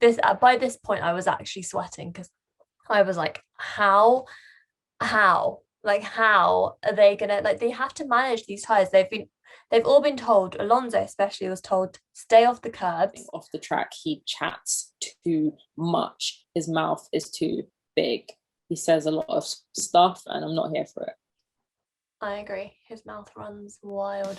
this by this point I was actually sweating because I was like, how are they gonna, like, they have to manage these tires. They've all been told, Alonso especially was told, stay off the curbs. Off the track, he chats too much. His mouth is too big. He says a lot of stuff, and I'm not here for it. I agree. His mouth runs wild.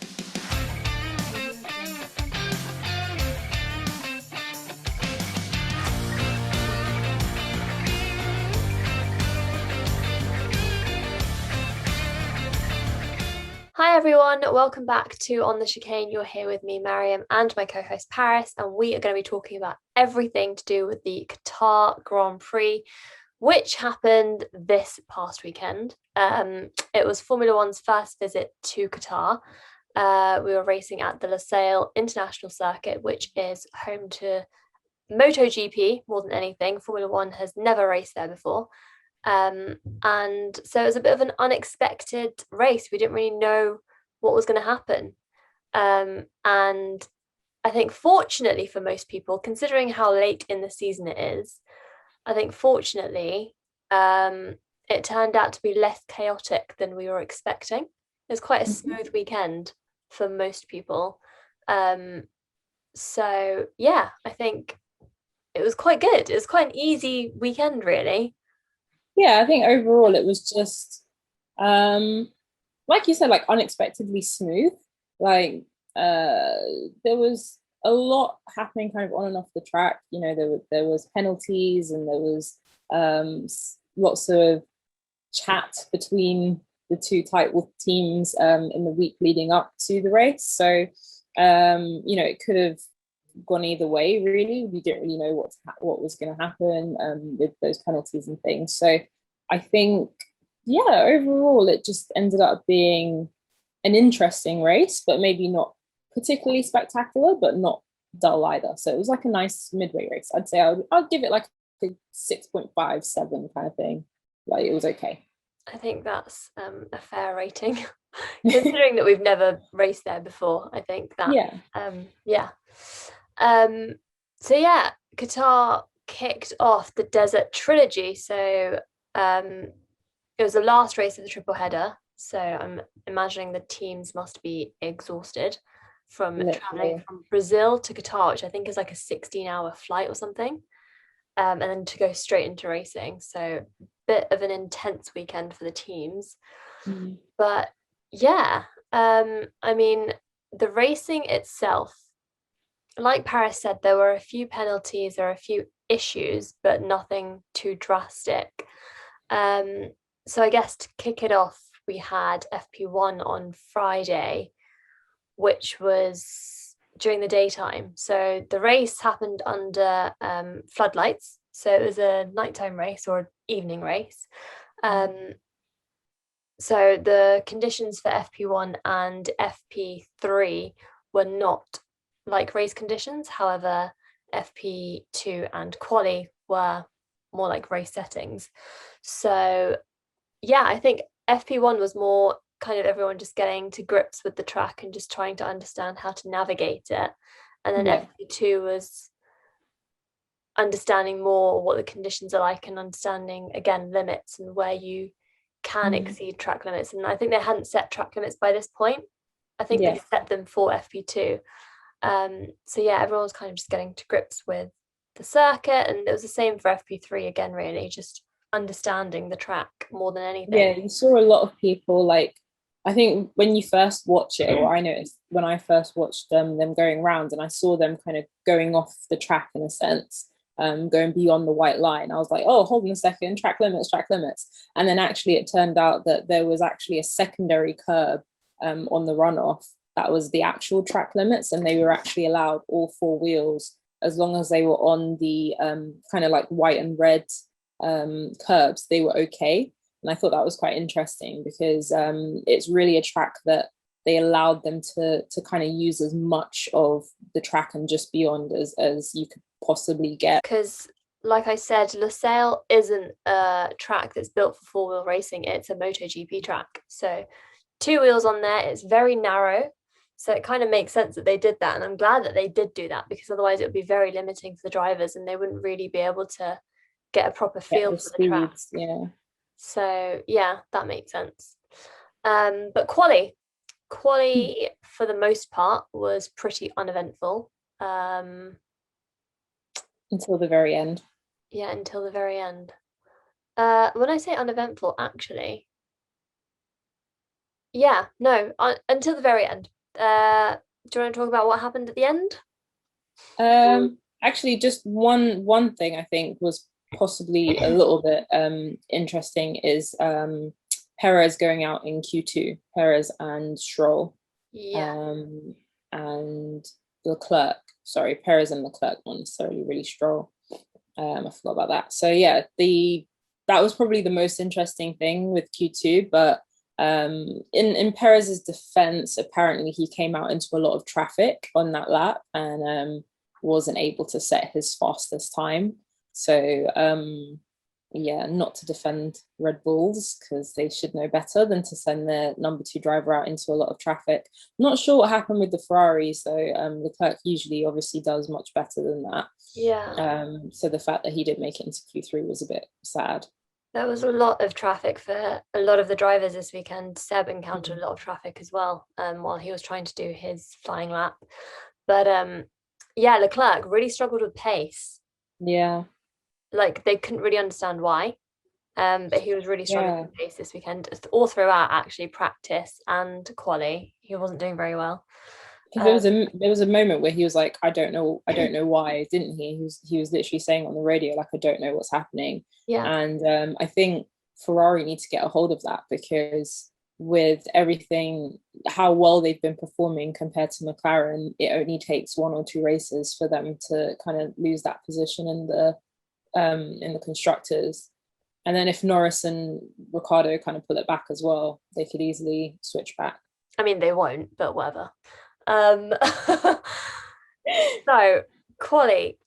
Hi everyone, welcome back to On the Chicane. You're here with me, Marium, and my co-host Paris, and we are going to be talking about everything to do with the Qatar Grand Prix, which happened this past weekend. It was Formula One's first visit to Qatar. We were racing at the Losail International Circuit, which is home to MotoGP more than anything. Formula One has never raced there before. And so it was a bit of an unexpected race. We didn't really know what was going to happen. And I think fortunately for most people, considering how late in the season it is, I think fortunately it turned out to be less chaotic than we were expecting. It was quite a smooth weekend for most people. So yeah, I think it was quite good. It was quite an easy weekend, really. Yeah, I think overall it was just like you said, like unexpectedly smooth. Like there was a lot happening kind of on and off the track. You know, there was penalties, and there was lots of chat between the two title teams in the week leading up to the race. So you know, it could have gone either way. Really, we didn't really know what was going to happen with those penalties and things. So I think, yeah, overall, it just ended up being an interesting race, but maybe not particularly spectacular, but not dull either. So it was like a nice midway race. I'd say I'd give it like a 6.57 kind of thing. Like it was okay. I think that's a fair rating, considering that we've never raced there before. I think that, Yeah. yeah. Um, so yeah, Qatar kicked off the Desert Trilogy. So it was the last race of the triple header. So I'm imagining the teams must be exhausted from traveling Literally. from Brazil to Qatar, which I think is like a 16-hour flight or something, and then to go straight into racing. So bit of an intense weekend for the teams. Mm. But yeah, I mean, the racing itself, like Paris said, there were a few penalties, there were a few issues, but nothing too drastic. Um, so I guess to kick it off, we had FP1 on Friday, which was during the daytime. So the race happened under floodlights. So it was a nighttime race or evening race. Um, so the conditions for FP1 and FP3 were not like race conditions. However, FP2 and quali were more like race settings. So yeah, I think FP1 was more kind of everyone just getting to grips with the track and just trying to understand how to navigate it. And then Yeah. FP2 was understanding more what the conditions are like and understanding again limits and where you can Mm. exceed track limits. And I think they hadn't set track limits by this point. I think Yeah. they set them for FP2. So yeah, everyone was kind of just getting to grips with the circuit, and it was the same for FP3 again, really, just understanding the track more than anything. Yeah, you saw a lot of people like I think when you first watch it, or I noticed when I first watched them going round, and I saw them kind of going off the track in a sense, going beyond the white line. I was like, oh, hold on a second, track limits, track limits. And then actually it turned out that there was actually a secondary curb on the runoff that was the actual track limits, and they were actually allowed all four wheels as long as they were on the kind of like white and red curbs, they were okay. And I thought that was quite interesting because it's really a track that they allowed them to kind of use as much of the track and just beyond as you could possibly get. Because, like I said, Losail isn't a track that's built for four-wheel racing. It's a MotoGP track. So two wheels on there. It's very narrow. So it kind of makes sense that they did that. And I'm glad that they did do that, because otherwise it would be very limiting for the drivers and they wouldn't really be able to get a proper Get feel the for the track. speeds, yeah. So yeah, that makes sense. But quali for the most part was pretty uneventful. Until the very end. Yeah, until the very end. When I say uneventful, actually, yeah, no, until the very end. Do you want to talk about what happened at the end? Actually, just one thing I think was possibly a little bit interesting is Perez going out in Q2, Perez and Stroll, Yeah, um, and Leclerc. Sorry, Perez and Leclerc, not necessarily really Stroll. I forgot about that. So yeah, that was probably the most interesting thing with Q2. But in Perez's defense, apparently he came out into a lot of traffic on that lap and wasn't able to set his fastest time. So yeah, not to defend Red Bulls because they should know better than to send their number two driver out into a lot of traffic. Not sure what happened with the Ferraris, though. Leclerc usually obviously does much better than that. yeah. So the fact that he didn't make it into Q3 was a bit sad. There was a lot of traffic for a lot of the drivers this weekend. Seb encountered Mm. a lot of traffic as well, while he was trying to do his flying lap. But yeah, Leclerc really struggled with pace. Yeah, Like they couldn't really understand why. But he was really struggling yeah. with pace this weekend, all throughout actually practice and quali. He wasn't doing very well. Because Um, there was a moment where he was like, I don't know why, didn't he? He was literally saying on the radio like, I don't know what's happening. yeah, And I think Ferrari need to get a hold of that because with everything, how well they've been performing compared to McLaren, it only takes one or two races for them to kind of lose that position in the constructors. And then if Norris and Ricardo kind of pull it back as well, they could easily switch back. I mean they won't, but whatever. Um, so quali,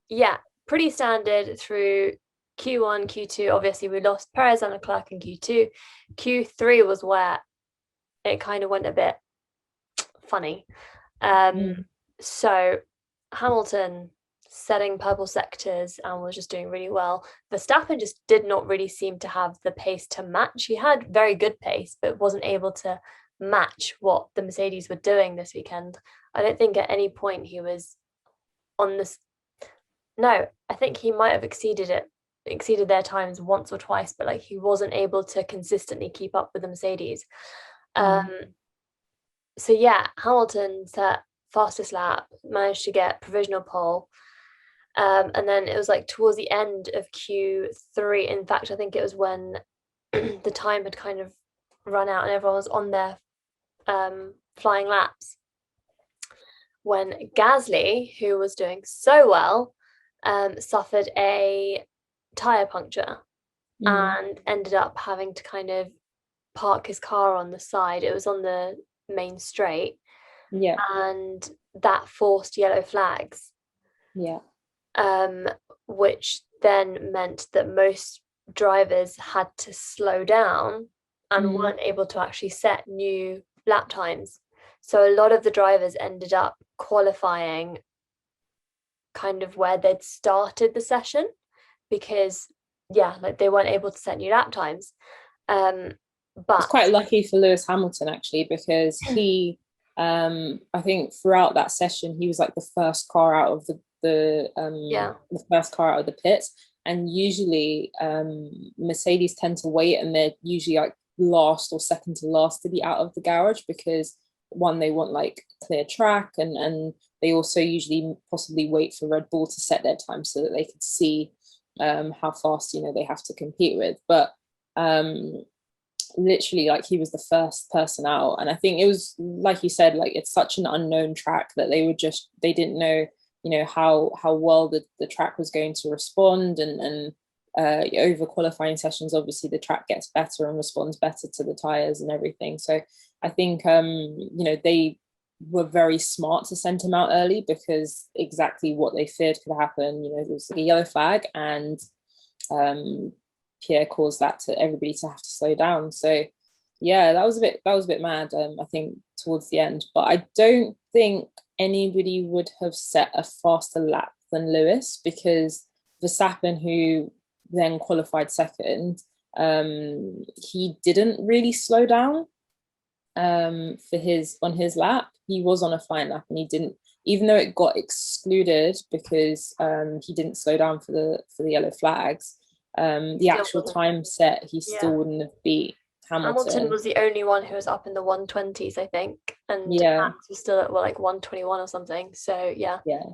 yeah, pretty standard through Q1, Q2. Obviously, we lost Perez and Leclerc in Q2. Q3 was where it kind of went a bit funny. Um, Mm. so Hamilton setting purple sectors and was just doing really well. Verstappen just did not really seem to have the pace to match. He had very good pace, but wasn't able to match what the Mercedes were doing this weekend. I don't think at any point he was on this. No, I think he might have exceeded their times once or twice, but like he wasn't able to consistently keep up with the Mercedes. Mm. Um, so yeah, Hamilton set fastest lap, managed to get provisional pole. And then it was like towards the end of Q3. In fact, I think it was when the time had kind of run out and everyone was on their flying laps. When Gasly, who was doing so well, suffered a tire puncture Mm. and ended up having to kind of park his car on the side. It was on the main straight, Yeah, and that forced yellow flags, yeah. um, which then meant that most drivers had to slow down and Mm. weren't able to actually set new lap times. So a lot of the drivers ended up qualifying kind of where they'd started the session because, yeah, like they weren't able to set new lap times. Um, It's but quite lucky for Lewis Hamilton actually because I think throughout that session he was like the first car out of yeah, the first car out of the pits, and usually Mercedes tend to wait and they're usually like last or second to last to be out of the garage because one, they want like clear track, and they also usually possibly wait for Red Bull to set their time so that they could see how fast they have to compete with. But um literally like he was the first person out, and I think it was like you said, like it's such an unknown track that they didn't know how well the track was going to respond, and over qualifying sessions obviously the track gets better and responds better to the tires and everything. So I think they were very smart to send him out early because exactly what they feared could happen. There was like a yellow flag, and Pierre caused that to everybody to have to slow down. So Yeah, that was a bit mad, I think towards the end, but I don't think anybody would have set a faster lap than Lewis because Verstappen, who then qualified second, he didn't really slow down for his on his lap. He was on a fine lap and he didn't, even though it got excluded because he didn't slow down for the yellow flags. The Still actual wasn't. time set, he still Yeah. wouldn't have beat Hamilton Hamilton. was the only one who was up in the 120s, I think, and Yeah, Max was still at well, like 121 or something. So yeah, yeah.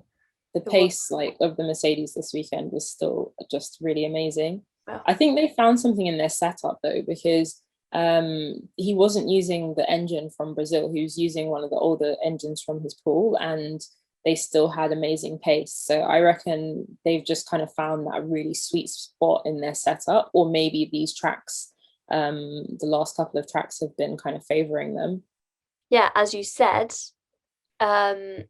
The it was. pace like of the Mercedes this weekend was still just really amazing. Well, I think they found something in their setup though, because he wasn't using the engine from Brazil. He was using one of the older engines from his pool, and they still had amazing pace. So I reckon they've just kind of found that really sweet spot in their setup, or maybe these tracks, the last couple of tracks have been kind of favoring them. yeah, as you said, um,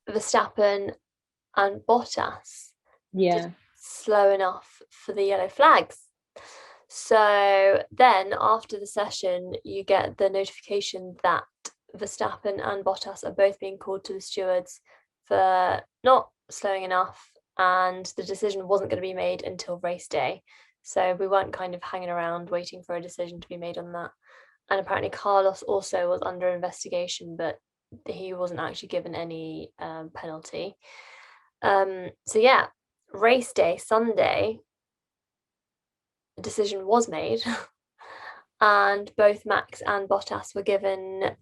Verstappen and Bottas didn't Yeah. slow enough for the yellow flags. So then after the session, you get the notification that Verstappen and Bottas are both being called to the stewards for not slowing enough, and the decision wasn't going to be made until race day. So we weren't kind of hanging around waiting for a decision to be made on that. And apparently Carlos also was under investigation, but he wasn't actually given any penalty. So yeah, race day Sunday, the decision was made, and both Max and Bottas were given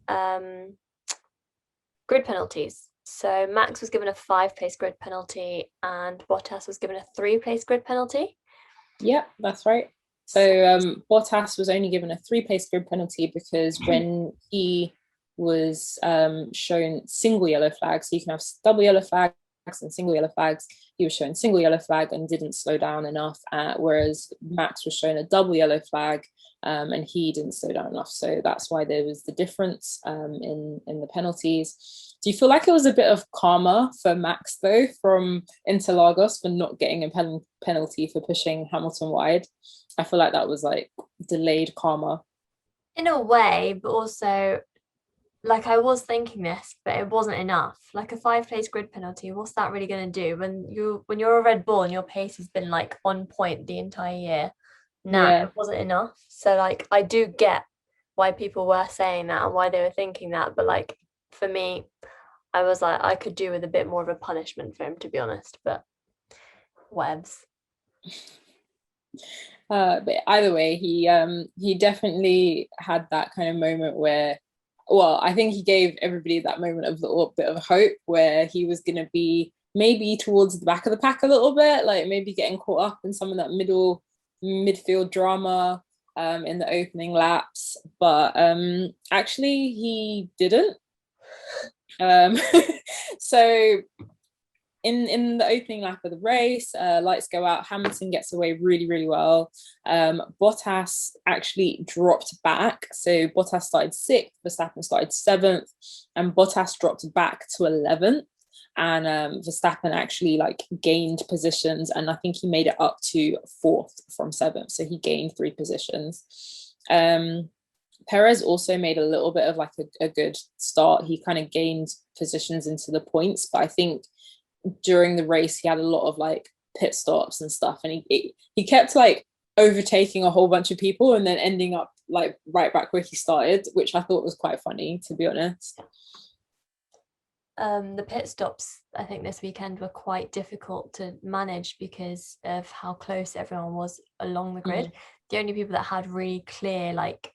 grid penalties. So Max was given a 5 place grid penalty, and Bottas was given a 3 place grid penalty. Yeah, that's right. So, So Bottas was only given a three-place grid penalty because when he was shown single yellow flags, so you can have double yellow flags and single yellow flags. He was shown single yellow flag and didn't slow down enough, whereas Max was shown a double yellow flag and he didn't slow down enough. So that's why there was the difference in the penalties. Do you feel like it was a bit of karma for Max though from Interlagos for not getting a penalty for pushing Hamilton wide? I feel like that was like delayed karma. in a way, but also like I was thinking this, but it wasn't enough. Like a 5 place grid penalty, what's that really going to do when you're a Red Bull and your pace has been like on point the entire year? Nah, Yeah. it wasn't enough. So like I do get why people were saying that and why they were thinking that, but like for me, I was like I could do with a bit more of a punishment for him, to be honest. But webs. But either way, he definitely had that kind of moment where, well, I think he gave everybody that moment of a little bit of hope where he was going to be maybe towards the back of the pack a little bit, like maybe getting caught up in some of that midfield drama in the opening laps. But actually, he didn't. Um, so in the opening lap of the race, lights go out. Hamilton gets away really, really well. Bottas actually dropped back. So Bottas started sixth, Verstappen started seventh, and Bottas dropped back to 11th. And Verstappen actually like gained positions, and I think he made it up to fourth from seventh. So he gained 3 positions. Perez also made a little bit of like a good start. He kind of gained positions into the points, but I think during the race he had a lot of like pit stops and stuff, and he kept like overtaking a whole bunch of people and then ending up like right back where he started, which I thought was quite funny, to be honest. The pit stops I think this weekend were quite difficult to manage because of how close everyone was along the grid. Mm. The only people that had really clear like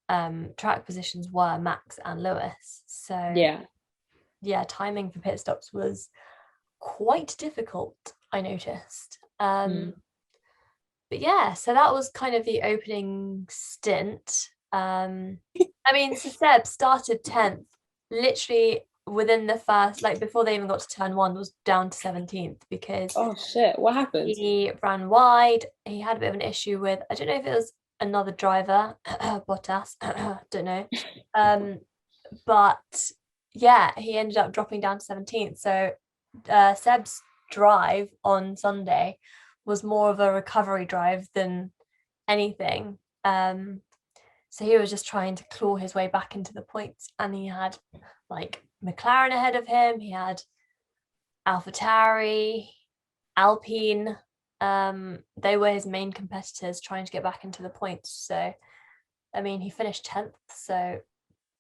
track positions were Max and Lewis. So Yeah. yeah, timing for pit stops was quite difficult, I noticed. Mm. But yeah, so that was kind of the opening stint. I mean, so Seb started 10th, literally within the first, like before they even got to turn one, was down to 17th because Oh shit, what happened? he ran wide. He had a bit of an issue with, I don't know if it was another driver, Bottas, don't know. Um, but yeah, he ended up dropping down to 17th. So Seb's drive on Sunday was more of a recovery drive than anything. So he was just trying to claw his way back into the points, and he had like McLaren ahead of him. He had AlphaTauri, Alpine. They were his main competitors trying to get back into the points. So, I mean, he finished 10th, so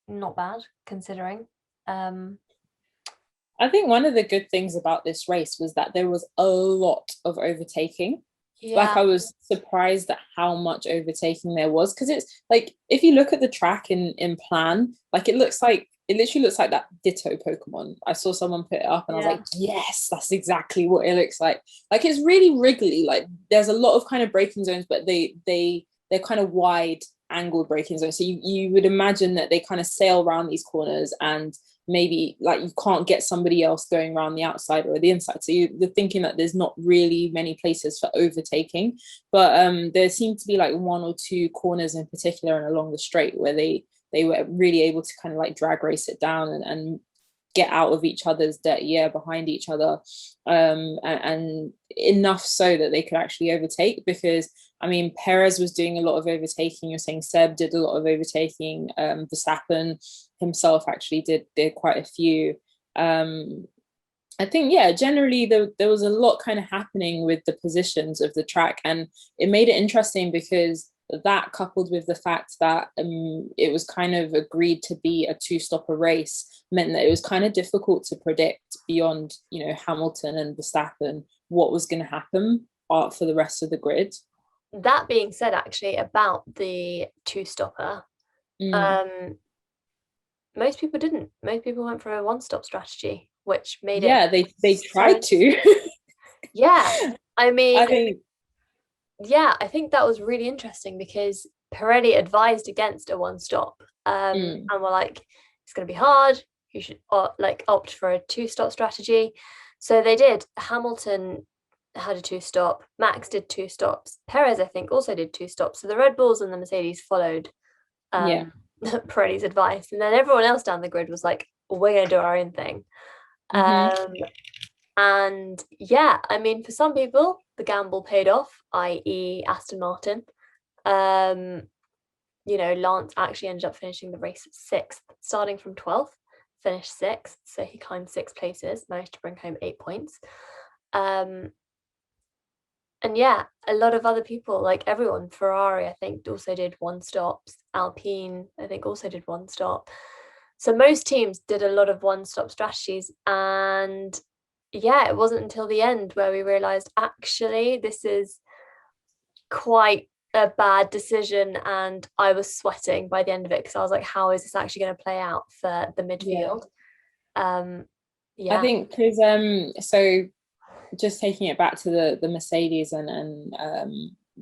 not bad considering. I think one of the good things about this race was that there was a lot of overtaking. Like Yeah, I was surprised at how much overtaking there was, because it's like if you look at the track in plan, like it literally looks like that Ditto Pokemon. I saw someone put it up and I was yeah, like, yes, that's exactly what it looks like. Like it's really wriggly. Like there's a lot of kind of braking zones, but they're kind of wide angled braking zones. So you would imagine that they kind of sail around these corners, and maybe like you can't get somebody else going around the outside or the inside. So you're thinking that there's not really many places for overtaking. But there seemed to be like one or two corners in particular and along the straight where they were really able to kind of like drag race it down and get out of each other's dirty air behind each other, and enough so that they could actually overtake. Because I mean, Perez was doing a lot of overtaking. You're saying Seb did a lot of overtaking. Verstappen himself actually did quite a few. I think, yeah, generally there was a lot kind of happening with the positions of the track, and it made it interesting because that, coupled with the fact that it was kind of agreed to be a two-stopper race, meant that it was kind of difficult to predict beyond, Hamilton and Verstappen what was going to happen for the rest of the grid. that being said, actually, about the two stopper, Mm. um, most people didn't. Most people went for a one stop strategy, which made it Yeah, they so tried to. yeah. I I mean, think, yeah, I think that was really interesting because Pirelli advised against a one stop, mm, and were like, it's going to be hard. You should like opt for a two stop strategy. So they did. Hamilton had a two stop. Max did two stops. Perez, I think, also did two stops. So the Red Bulls and the Mercedes followed yeah. Pirelli's advice, and then everyone else down the grid was like, we're going to do our own thing. Mm-hmm. Um, and yeah, I mean, for some people, the gamble paid off, i.e., Aston Martin. Um, Lance actually ended up finishing the race sixth, starting from 12th, finished sixth. So he climbed 6 places, managed to bring home 8 points. Um, and yeah, a lot of other people, like everyone, Ferrari, I think, also did one stops. Alpine, I think, also did one stop. So most teams did a lot of one stop strategies. And yeah, it wasn't until the end where we realized actually this is quite a bad decision. And I was sweating by the end of it because I was like, how is this actually going to play out for the Yeah. midfield? Um, I yeah, think because so just taking it back to the Mercedes and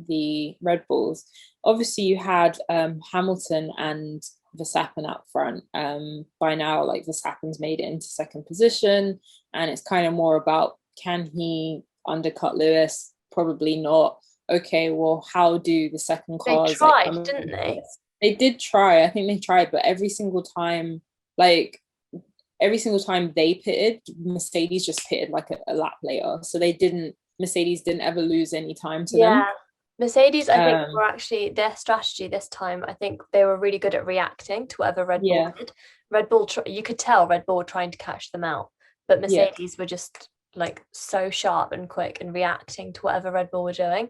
the Red Bulls, obviously you had Hamilton and Verstappen up front. By now, like Verstappen's made it into second position, and it's kind of more about, can he undercut Lewis? Probably not. Okay, well, how do the second they cars like tried, come didn't into they? this? They did try. I think they tried, but like every single time they pitted, Mercedes just pitted like a lap later. So Mercedes didn't ever lose any time to Yeah. them. Mercedes, I think, Um, were actually their strategy this time. I think they were really good at reacting to whatever Red Bull yeah, did. Red Bull, you could tell Red Bull were trying to catch them out, but yeah, Mercedes were just like so sharp and quick and reacting to whatever Red Bull were doing.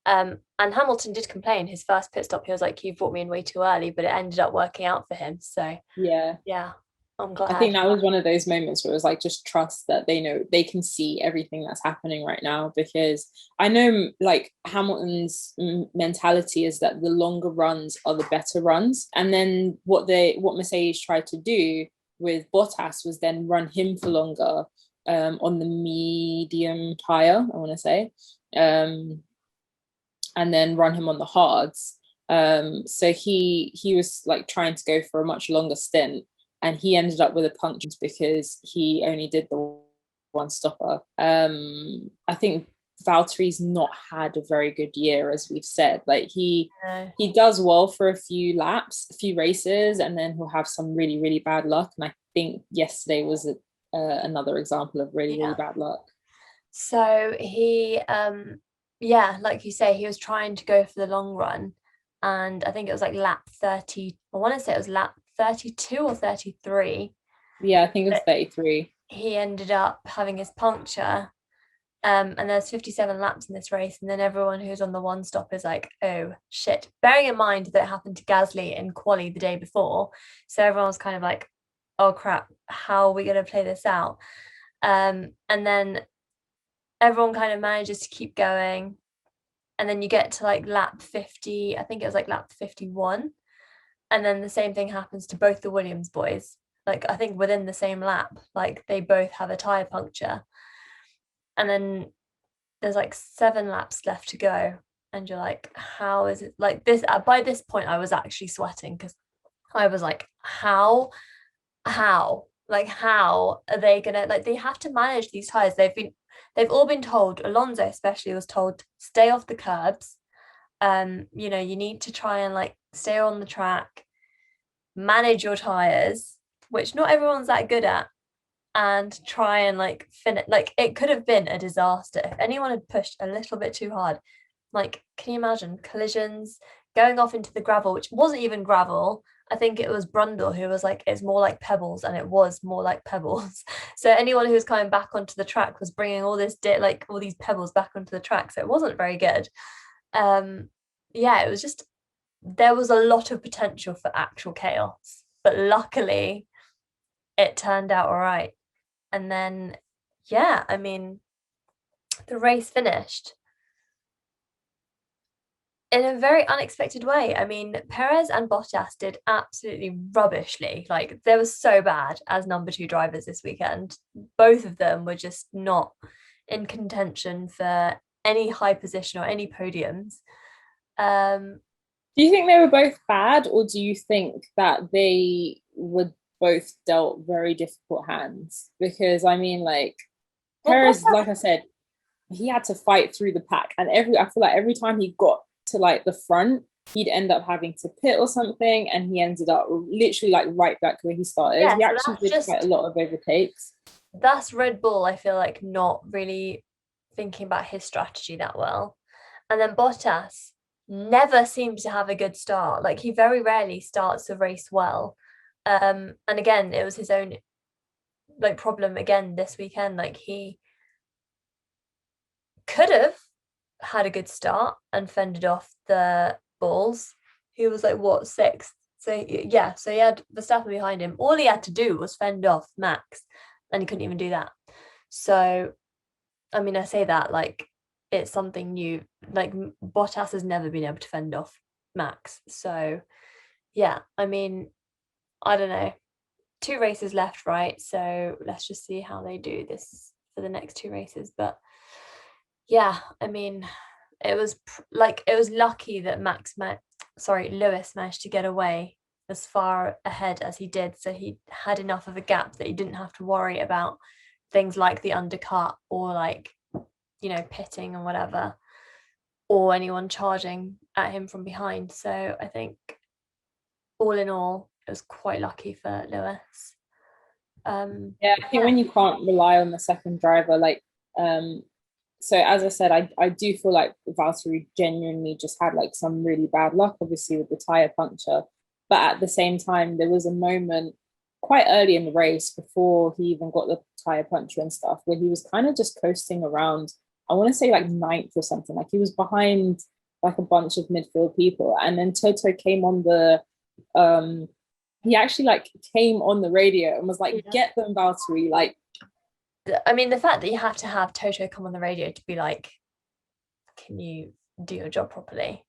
And Hamilton did complain his first pit stop. He was like, "You brought me in way too early," but it ended up working out for him. So yeah. yeah, I'm I think glad. that was one of those moments where it was like, just trust that they know they can see everything that's happening right now. Because I know like Hamilton's mentality is that the longer runs are the better runs. And then what Mercedes tried to do with Bottas was then run him for longer, on the medium tire, I want to say, um, and then run him on the hards. So he was like trying to go for a much longer stint, and he ended up with a puncture because he only did the one stopper. I think Valtteri's not had a very good year, as we've said. Like Uh, he does well for a few laps, a few races, and then he'll have some really really bad luck. And I think yesterday was another example of really really yeah. bad luck. So he, yeah, like you say, he was trying to go for the long run. and I think it was like lap 30. I want to say it was lap 32 or 33 Yeah, I think it was that 33. he ended up having his puncture. And there's 57 laps in this race, and then everyone who's on the one stop is like, oh shit. Bearing in mind that it happened to Gasly in quali the day before, so everyone's kind of like, oh crap, how are we going to play this out? And then everyone kind of manages to keep going, and then you get to like lap 50. I think it was like lap 51, and then the same thing happens to both the Williams boys. Like I think within the same lap, like they both have a tire puncture, and then there's like 7 laps left to go, and you're like, how is it like this? By this point I was actually sweating because I was like, how are they gonna, like, they have to manage these tires. They've all been told, Alonso especially was told, stay off the curbs. You need to try and like stay on the track, manage your tires, which not everyone's that good at, and try and like finish. Like it could have been a disaster if anyone had pushed a little bit too hard. Like, can you imagine collisions, going off into the gravel, which wasn't even gravel? I think it was Brundle who was like, it's more like pebbles, and it was more like pebbles. So anyone who was coming back onto the track was bringing all this like all these pebbles back onto the track, so it wasn't very good. um yeah, it was just, there was a lot of potential for actual chaos, but luckily it turned out all right. And then, yeah, I mean, the race finished in a very unexpected way. I mean, Perez and Bottas did absolutely rubbishly. Like, they were so bad as number two drivers this weekend. Both of them were just not in contention for any high position or any podiums. Um, Do you think they were both bad, or do you think that they were both dealt very difficult hands? Because I mean, like well, Perez, Bottas, like I said, he had to fight through the pack, and I feel like every time he got to like the front, he'd end up having to pit or something, and he ended up literally like right back where he started. yeah, He so actually did quite a lot of overtakes. that's Red Bull, I feel like, not really thinking about his strategy that well. And then Bottas never seems to have a good start. Like, he very rarely starts a race well. And again, it was his own like problem again this weekend. Like, he could have had a good start and fended off the balls. He was like, what, sixth? So yeah, so he had Verstappen behind him. All he had to do was fend off Max, and he couldn't even do that. So I mean, I say that like it's something new. Like, Bottas has never been able to fend off Max. So yeah, I mean, I don't know. 2 races left, right? So let's just see how they do this for the next 2 races. But yeah, I mean, it was lucky that Lewis managed to get away as far ahead as he did, so he had enough of a gap that he didn't have to worry about things like the undercut or like, pitting and whatever, or anyone charging at him from behind. So I think all in all, it was quite lucky for Lewis. Yeah, I think Yeah, when you can't rely on the second driver, like um so as I said, I do feel like Valtteri genuinely just had like some really bad luck, obviously with the tire puncture. But at the same time, there was a moment quite early in the race before he even got the tire puncture and stuff, where he was kind of just coasting around. I want to say like ninth or something. Like he was behind like a bunch of midfield people, and then Toto came on the um he actually like came on the radio and was like, yeah. "Get them, Valtteri!" Like, I mean, the fact that you have to have Toto come on the radio to be like, can you do your job properly?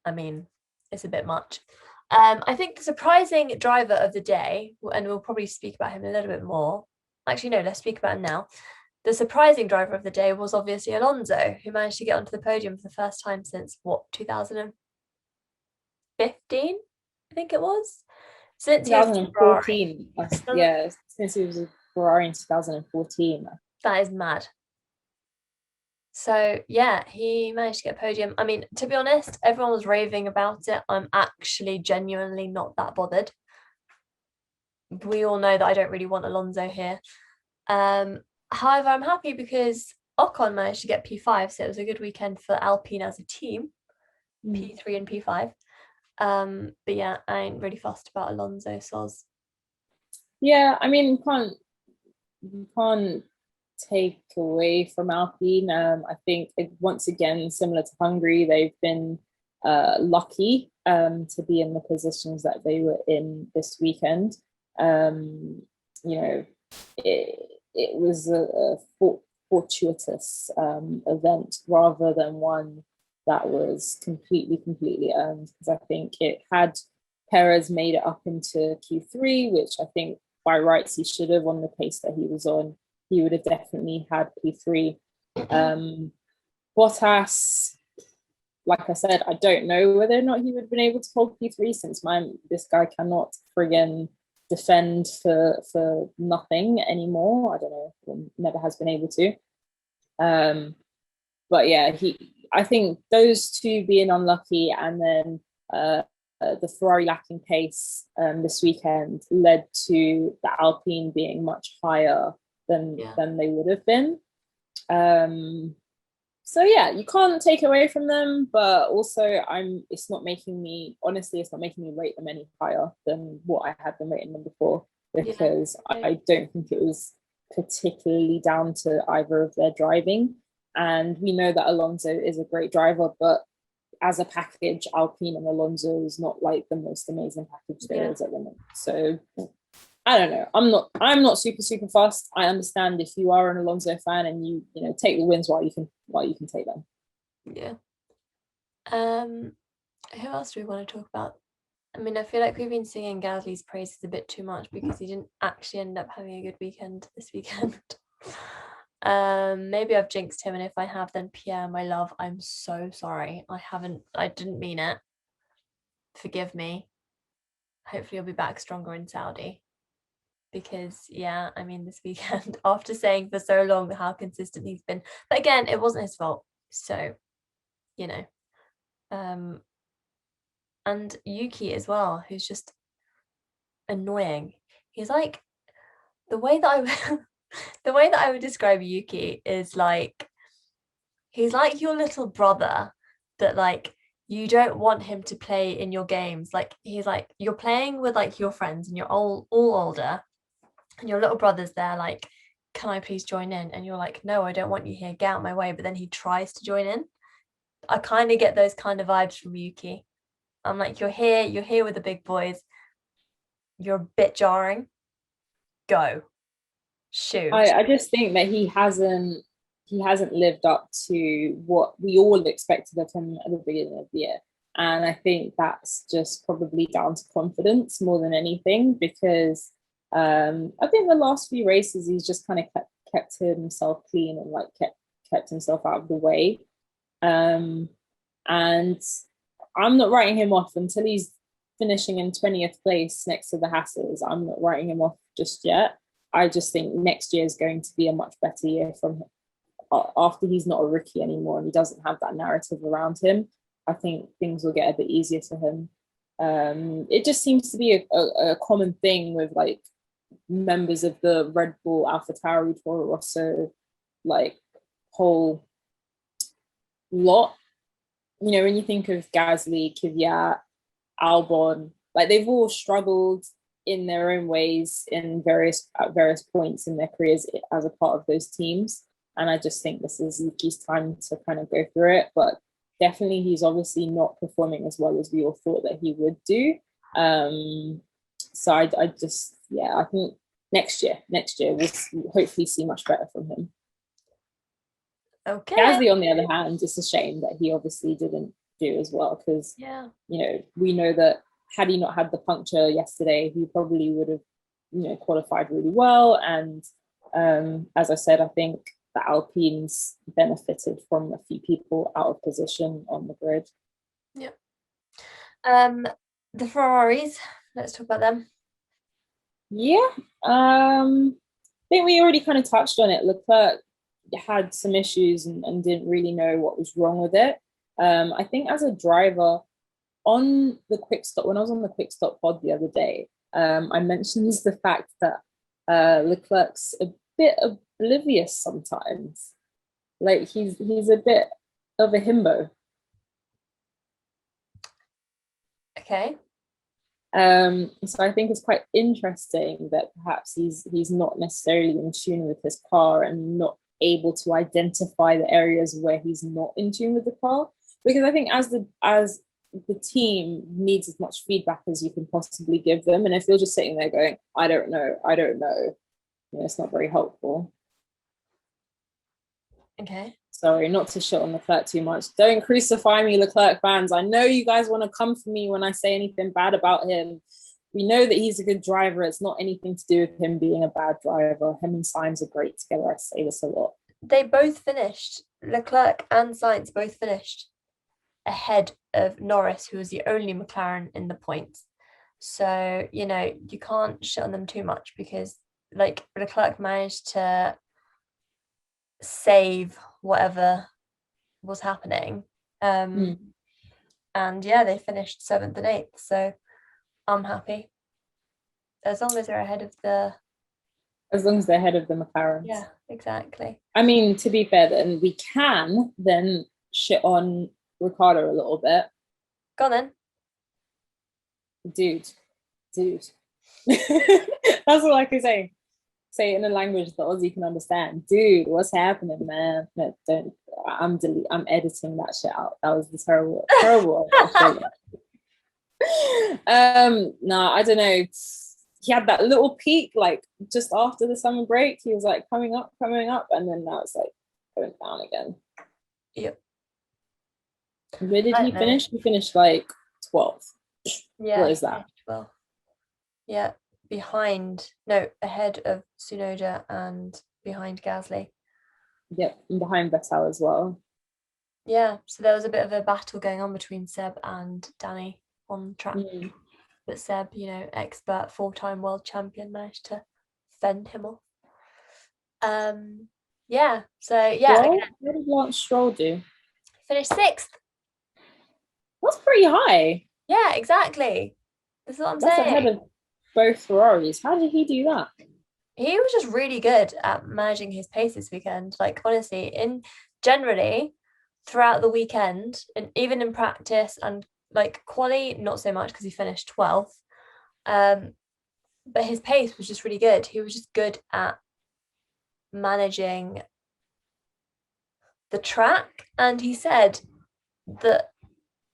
I mean, it's a bit much. I think the surprising driver of the day, and we'll probably speak about him a little bit more. Actually, no, let's speak about him now. The surprising driver of the day was obviously Alonso, who managed to get onto the podium for the first time since what, 2015? I think it was. Since he was with Ferrari. 2014. Yeah, since he was a Ferrari in 2014. That is mad. So yeah, he managed to get a podium. I mean, to be honest, everyone was raving about it. I'm actually genuinely not that bothered. We all know that I don't really want Alonso here. Um, However, I'm happy because Ocon managed to get P5, so it was a good weekend for Alpine as a team. P3 and P5. But yeah, I ain't really fussed about Alonso Soz. Yeah, I mean, you can't take away from Alpine. I think once again, similar to Hungary, they've been lucky to be in the positions that they were in this weekend. Um, you know, it was a fortuitous event rather than one that was completely earned. Because I think it had Perez made it up into Q3, which I think by rights he should have on the pace that he was on. He would have definitely had P3. Bottas, like I said, I don't know whether or not he would have been able to hold P3 since this guy cannot friggin' defend for nothing anymore. I don't know, never has been able to. But yeah, I think those two being unlucky and then the Ferrari lacking pace this weekend led to the Alpine being much higher than they would have been. So yeah, you can't take away from them, but also it's not making me rate them any higher than what I had them rating them before, because I don't think it was particularly down to either of their driving. And we know that Alonso is a great driver, but as a package, Alpine and Alonso is not like the most amazing package there is at the moment. So I don't know. I'm not super fast. I understand if you are an Alonso fan and you take the wins while you can take them. Yeah. Who else do we want to talk about? I mean, I feel like we've been singing Gasly's praises a bit too much because he didn't actually end up having a good weekend this weekend. Maybe I've jinxed him, and if I have, then Pierre, my love, I'm so sorry. I didn't mean it. Forgive me. Hopefully you'll be back stronger in Saudi. Because yeah, I mean, this weekend, after saying for so long how consistent he's been, but again, it wasn't his fault. So, you know. And Yuki as well, who's just annoying. He's like the way that I the way that I would describe Yuki is like he's like your little brother that like you don't want him to play in your games. Like he's like you're playing with like your friends and you're all older and your little brother's there like, can I please join in? And you're like, no, I don't want you here, get out of my way. But then he tries to join in. I kind of get those kind of vibes from Yuki. I'm like, you're here with the big boys. You're a bit jarring. Go. Shoot. I just think that he hasn't lived up to what we all expected of him at the beginning of the year. And I think that's just probably down to confidence more than anything, because I think the last few races he's just kind of kept himself clean and like kept himself out of the way. Um, and I'm not writing him off until he's finishing in 20th place next to the Hasses. I'm not writing him off just yet. I just think next year is going to be a much better year from after he's not a rookie anymore and he doesn't have that narrative around him. I think things will get a bit easier for him. It just seems to be a common thing with like members of the Red Bull AlphaTauri Toro Rosso like whole lot. When you think of Gasly, Kvyat, Albon, like they've all struggled in their own ways at various points in their careers as a part of those teams. And I just think this is Yuki's time to kind of go through it. But definitely he's obviously not performing as well as we all thought that he would do. So I think next year we'll hopefully see much better from him. Okay. Gasly, on the other hand, it's a shame that he obviously didn't do as well, because we know that had he not had the puncture yesterday, he probably would have qualified really well. And as I said, I think the Alpines benefited from a few people out of position on the grid. Yeah. The Ferraris, let's talk about them. Yeah. I think we already kind of touched on it. Leclerc had some issues and didn't really know what was wrong with it. I think as a driver on the quick stop, when I was on the quick stop pod the other day, I mentioned the fact that Leclerc's a bit oblivious sometimes. Like he's a bit of a himbo. Okay. So I think it's quite interesting that perhaps he's not necessarily in tune with his car and not able to identify the areas where he's not in tune with the car. Because I think as the team needs as much feedback as you can possibly give them, and if you're just sitting there going, I don't know, it's not very helpful. Okay. Sorry, not to shit on Leclerc too much. Don't crucify me, Leclerc fans. I know you guys want to come for me when I say anything bad about him. We know that he's a good driver. It's not anything to do with him being a bad driver. Him and Sainz are great together. I say this a lot. They both finished. Leclerc and Sainz both finished ahead of Norris, who was the only McLaren in the points. So, you can't shit on them too much because like Leclerc managed to save whatever was happening. And yeah, they finished seventh and eighth. So I'm happy. As long as they're ahead of the As long as they're ahead of the McLarens. Yeah, exactly. I mean, to be fair, then we can then shit on Ricardo a little bit. Go on then. Dude. That's all I can say. Say it in a language that Aussie can understand. Dude, what's happening, man? No, don't. I'm editing that shit out. That was the terrible. No, I don't know. He had that little peak, like just after the summer break. He was like coming up, and then now it's like going down again. Yep. Where did he finish? He finished like 12th. Yeah. What is that? 12th. Yeah, ahead of Tsunoda and behind Gasly. Yep, and behind Vettel as well. Yeah, so there was a bit of a battle going on between Seb and Danny on track. But Seb, expert 4-time world champion, managed to fend him off. Yeah, so yeah. Well, what did Lance Stroll do? Finished 6th. That's pretty high. Yeah, exactly. That's what I'm saying. That's ahead of both Ferraris. How did he do that? He was just really good at managing his pace this weekend. Like, honestly, generally throughout the weekend, and even in practice and like quali, not so much because he finished 12th. But his pace was just really good. He was just good at managing the track, and he said that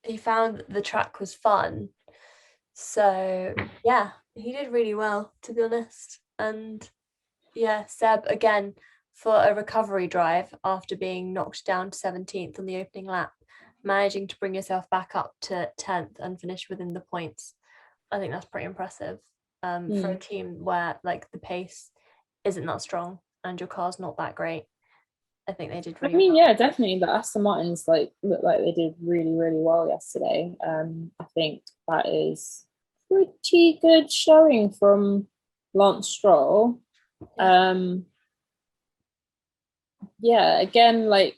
he found the track was fun. So yeah, he did really well, to be honest. And yeah, Seb again for a recovery drive after being knocked down to 17th on the opening lap, managing to bring yourself back up to 10th and finish within the points. I think that's pretty impressive for a team where like the pace isn't that strong and your car's not that great. I think they did really well. Yeah, definitely. The Aston Martins looked like they did really, really well yesterday. I think that is pretty good showing from Lance Stroll. Yeah, again, like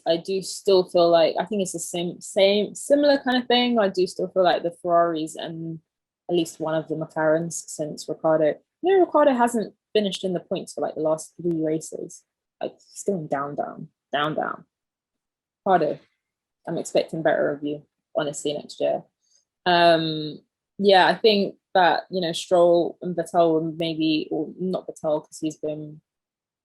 I do still feel like I think it's the same similar kind of thing. I do still feel like the Ferraris and at least one of the McLarens since Ricardo. Ricardo hasn't finished in the points for like the last 3 races. Like he's going down. Ricardo, I'm expecting better of you, honestly, next year. Yeah, I think that Stroll and Vettel maybe, or not Vettel because he's been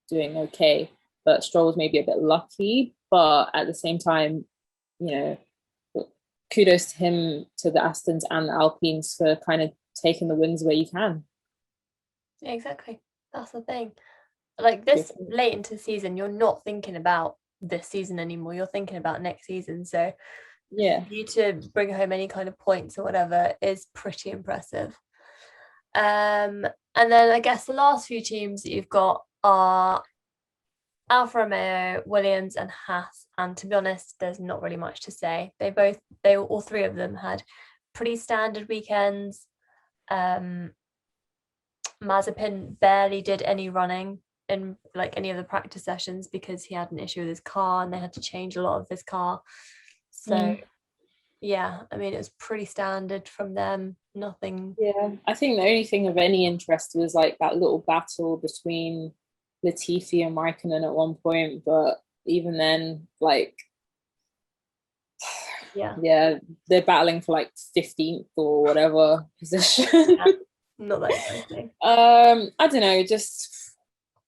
doing okay, but Stroll was maybe a bit lucky. But at the same time, kudos to him, to the Astons and the Alpines for kind of taking the wins where you can. Yeah, exactly. That's the thing. Like this late into the season, you're not thinking about this season anymore. You're thinking about next season. So yeah, you to bring home any kind of points or whatever is pretty impressive. And then I guess the last few teams that you've got are Alfa Romeo, Williams, and Haas. And to be honest, there's not really much to say. All 3 of them had pretty standard weekends. Mazepin barely did any running in like any of the practice sessions because he had an issue with his car and they had to change a lot of his car. So yeah, I mean, it was pretty standard from them. Nothing. Yeah, I think the only thing of any interest was like that little battle between Latifi and Raikkonen at one point, but even then, like Yeah. Yeah, they're battling for like 15th or whatever position. Yeah. Not that exciting. I don't know, just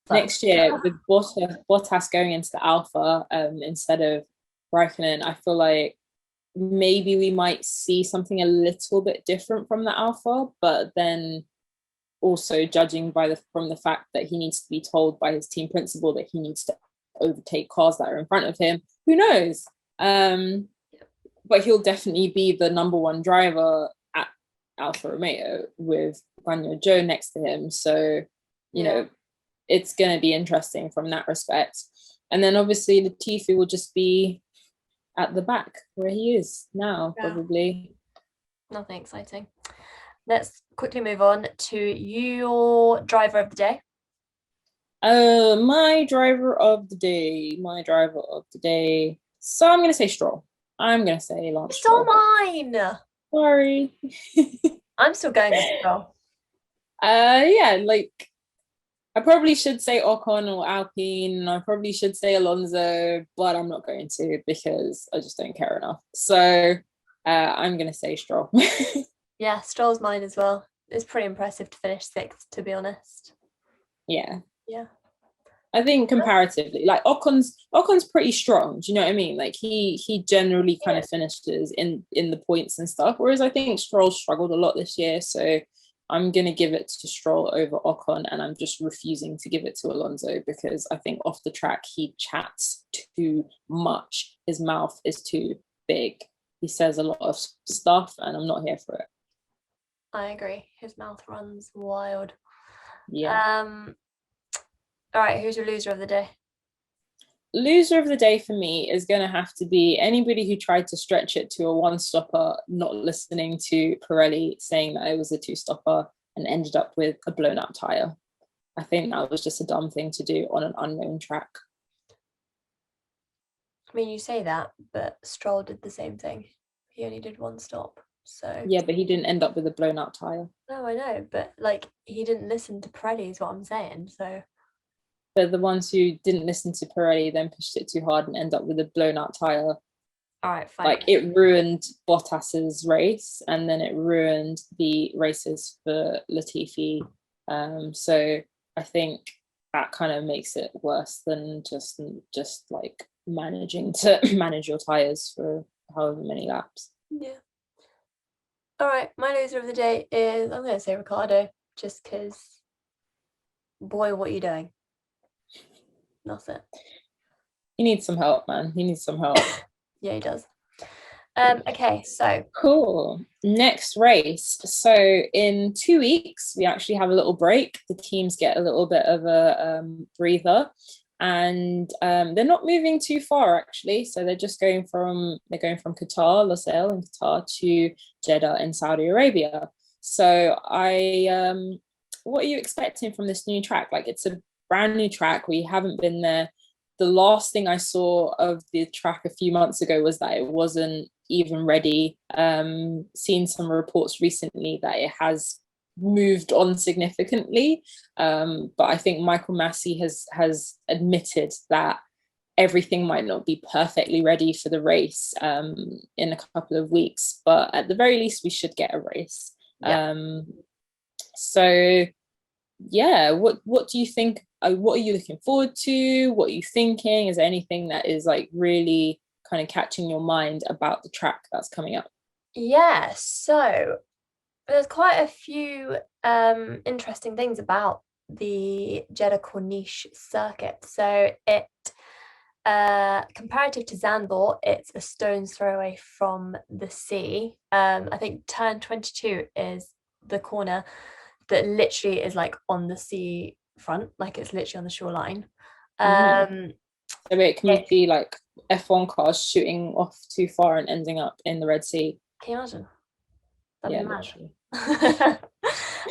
So next year with Bottas going into the Alpha instead of Raikkonen, I feel like maybe we might see something a little bit different from the Alpha, but then also judging by from the fact that he needs to be told by his team principal that he needs to overtake cars that are in front of him, who knows? But he'll definitely be the number one driver at Alfa Romeo with Guanyu Zhou next to him. So, you know, it's going to be interesting from that respect. And then obviously Latifi will just be at the back where he is now, probably. Nothing exciting. Let's quickly move on to your driver of the day. My driver of the day. My driver of the day. So I'm going to say Stroll. I'm going to say Lance Still Stroll. mine. Sorry. I'm still going with Stroll. Yeah, like I probably should say Ocon or Alpine. I probably should say Alonso, but I'm not going to because I just don't care enough. So I'm going to say Stroll. Yeah, Stroll's mine as well. It's pretty impressive to finish sixth, to be honest. Yeah. Yeah. I think comparatively, like Ocon's pretty strong. Do you know what I mean? Like he generally kind of finishes in the points and stuff. Whereas I think Stroll struggled a lot this year. So I'm gonna give it to Stroll over Ocon, and I'm just refusing to give it to Alonso because I think off the track he chats too much. His mouth is too big. He says a lot of stuff, and I'm not here for it. I agree. His mouth runs wild. Yeah. All right, who's your loser of the day? Loser of the day for me is going to have to be anybody who tried to stretch it to a one stopper, not listening to Pirelli saying that it was a two stopper and ended up with a blown up tire. I think that was just a dumb thing to do on an unknown track. I mean, you say that, but Stroll did the same thing. He only did one stop. So Yeah, but he didn't end up with a blown up tire. no, I know, but like he didn't listen to Pirelli is what I'm saying. So But the ones who didn't listen to Pirelli then pushed it too hard and end up with a blown out tire. all right, fine. Like it ruined Bottas's race and then it ruined the races for Latifi. So I think that kind of makes it worse than just like managing to manage your tires for however many laps. Yeah. All right, my loser of the day is I'm gonna say Ricardo, just because boy, what are you doing? That's it. He needs some help, man. He needs some help. Yeah, he does. Okay, so Cool. Next race. So in 2 weeks, we actually have a little break. The teams get a little bit of a breather, and they're not moving too far actually. So they're going from Qatar, Lusail in Qatar to Jeddah in Saudi Arabia. So what are you expecting from this new track? Like it's a brand new track. We haven't been there. The last thing I saw of the track a few months ago was that it wasn't even ready. Seen some reports recently that it has moved on significantly, but I think Michael Massey has admitted that everything might not be perfectly ready for the race in a couple of weeks, but at the very least we should get a race. yeah. So yeah, what do you think? What are you looking forward to? What are you thinking? Is there anything that is like really kind of catching your mind about the track that's coming up? Yeah, so there's quite a few interesting things about the Jeddah Corniche circuit. So it comparative to Zandvoort, it's a stone's throw away from the sea. I think turn 22 is the corner that literally is like on the sea front, like it's literally on the shoreline. So wait, can we see like F1 cars shooting off too far and ending up in the Red Sea? Can you imagine? That'd Yeah, be literally.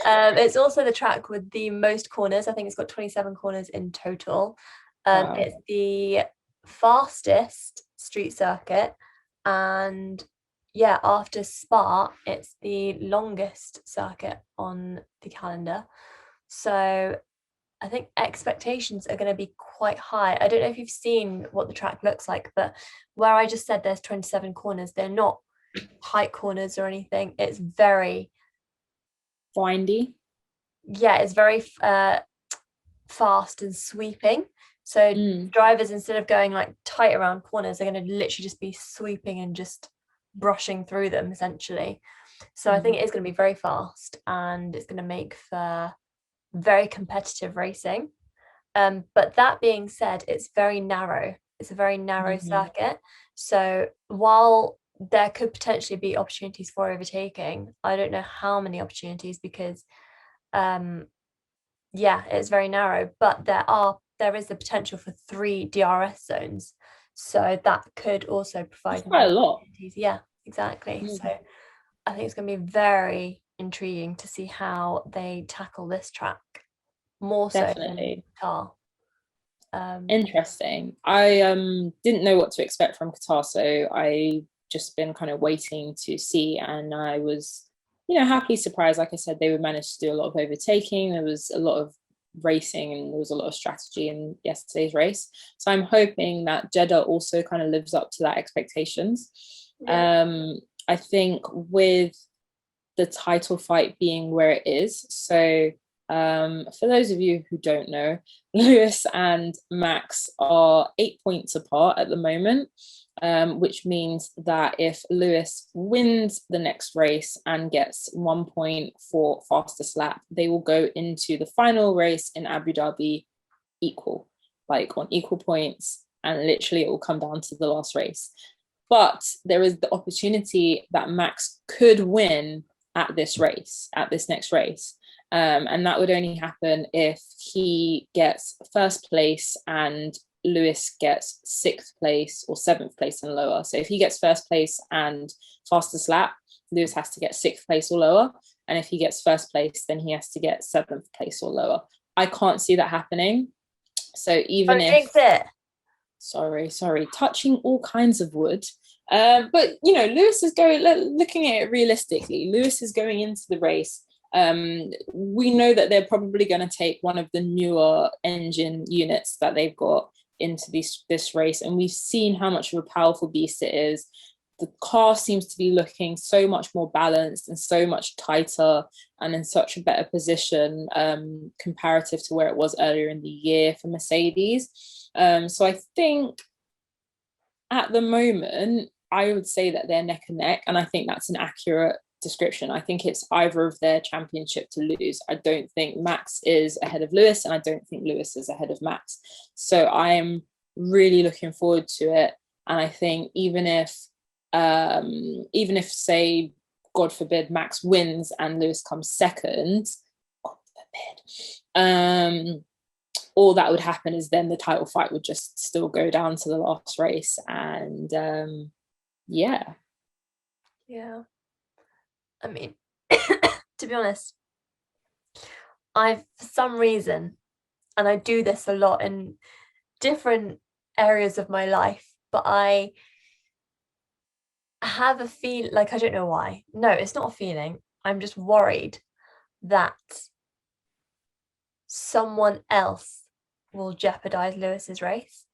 mad. It's also the track with the most corners. I think it's got 27 corners in total. Wow. It's the fastest street circuit, and yeah, after Spa, it's the longest circuit on the calendar. So I think expectations are going to be quite high. I don't know if you've seen what the track looks like, but where I just said there's 27 corners, they're not tight corners or anything. It's very, Windy. yeah, it's very fast and sweeping. So Mm. drivers, instead of going like tight around corners, are going to literally just be sweeping and just brushing through them essentially. So I think it is going to be very fast, and it's going to make for very competitive racing. But that being said, it's very narrow. It's a very narrow Mm-hmm. circuit. So while there could potentially be opportunities for overtaking, I don't know how many opportunities, because yeah, it's very narrow, but there is the potential for 3 DRS zones. So that could also That's provide quite more a lot. opportunities. Yeah, exactly. Mm. So I think it's going to be very intriguing to see how they tackle this track, more so than Definitely. Qatar. Yeah. Interesting. I didn't know what to expect from Qatar, so I just been kind of waiting to see, and I was, happily surprised. Like I said, they would manage to do a lot of overtaking. There was a lot of racing, and there was a lot of strategy in yesterday's race. So I'm hoping that Jeddah also kind of lives up to that expectations. Yeah. I think with the title fight being where it is, so for those of you who don't know, Lewis and Max are 8 points apart at the moment, which means that if Lewis wins the next race and gets 1 point for fastest lap, they will go into the final race in Abu Dhabi equal, like on equal points, and literally it will come down to the last race. But there is the opportunity that Max could win at this race, at this next race. And that would only happen if he gets first place and Lewis gets sixth place or seventh place and lower. So if he gets first place and fastest lap, Lewis has to get sixth place or lower. And if he gets first place, then he has to get seventh place or lower. I can't see that happening. So even Don't if, jinx it. sorry, touching all kinds of wood. But Lewis is going, looking at it realistically, Lewis is going into the race. We know that they're probably going to take one of the newer engine units that they've got into this race, and we've seen how much of a powerful beast it is. The car seems to be looking so much more balanced and so much tighter and in such a better position comparative to where it was earlier in the year for Mercedes. So I think at the moment, I would say that they're neck and neck, and I think that's an accurate description. I think it's either of their championship to lose. I don't think Max is ahead of Lewis, and I don't think Lewis is ahead of Max. So I am really looking forward to it, and I think even if say, God forbid, Max wins and Lewis comes second, God forbid, all that would happen is then the title fight would just still go down to the last race. And yeah. Yeah. I mean, to be honest, for some reason, and I do this a lot in different areas of my life, but I have a feel like, I don't know why. No, it's not a feeling. I'm just worried that someone else will jeopardize Lewis's race.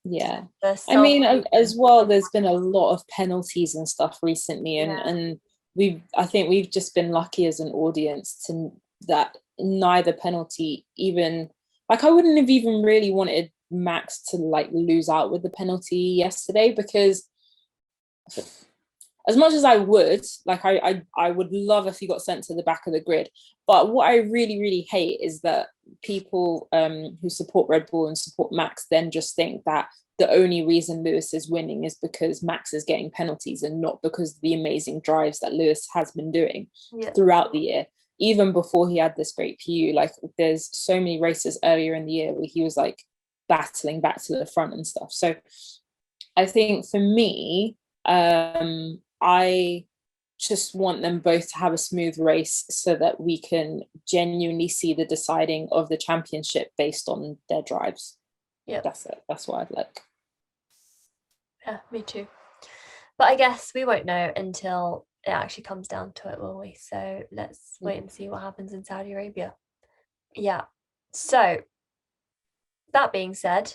Yeah. For I some mean, as reason. well, there's been a lot of penalties and stuff recently, and Yeah. I think we've just been lucky as an audience to that neither penalty even, like, I wouldn't have even really wanted Max to like lose out with the penalty yesterday, because as much as I would, like, I would love if he got sent to the back of the grid. But what I really, really hate is that people who support Red Bull and support Max then just think that the only reason Lewis is winning is because Max is getting penalties, and not because of the amazing drives that Lewis has been doing Yeah. throughout the year. Even before he had this great PU, like, there's so many races earlier in the year where he was like battling back to the front and stuff. So I think for me, I just want them both to have a smooth race so that we can genuinely see the deciding of the championship based on their drives. Yeah. That's it. That's what I'd like. Yeah, me too. But I guess we won't know until it actually comes down to it, will we? So let's wait and see what happens in Saudi Arabia. Yeah. So that being said,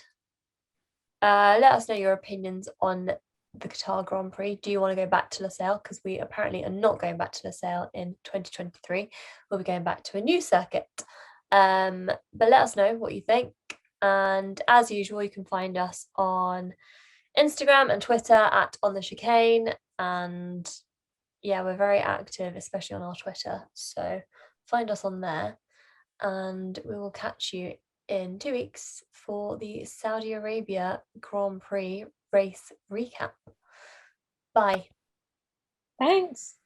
let us know your opinions on the Qatar Grand Prix. Do you want to go back to Losail? Because we apparently are not going back to Losail in 2023. We'll be going back to a new circuit. But let us know what you think. And as usual, you can find us on Instagram and Twitter at On the Chicane. And yeah, we're very active, especially on our Twitter. So find us on there. And we will catch you in 2 weeks for the Saudi Arabia Grand Prix race recap. Bye. Thanks.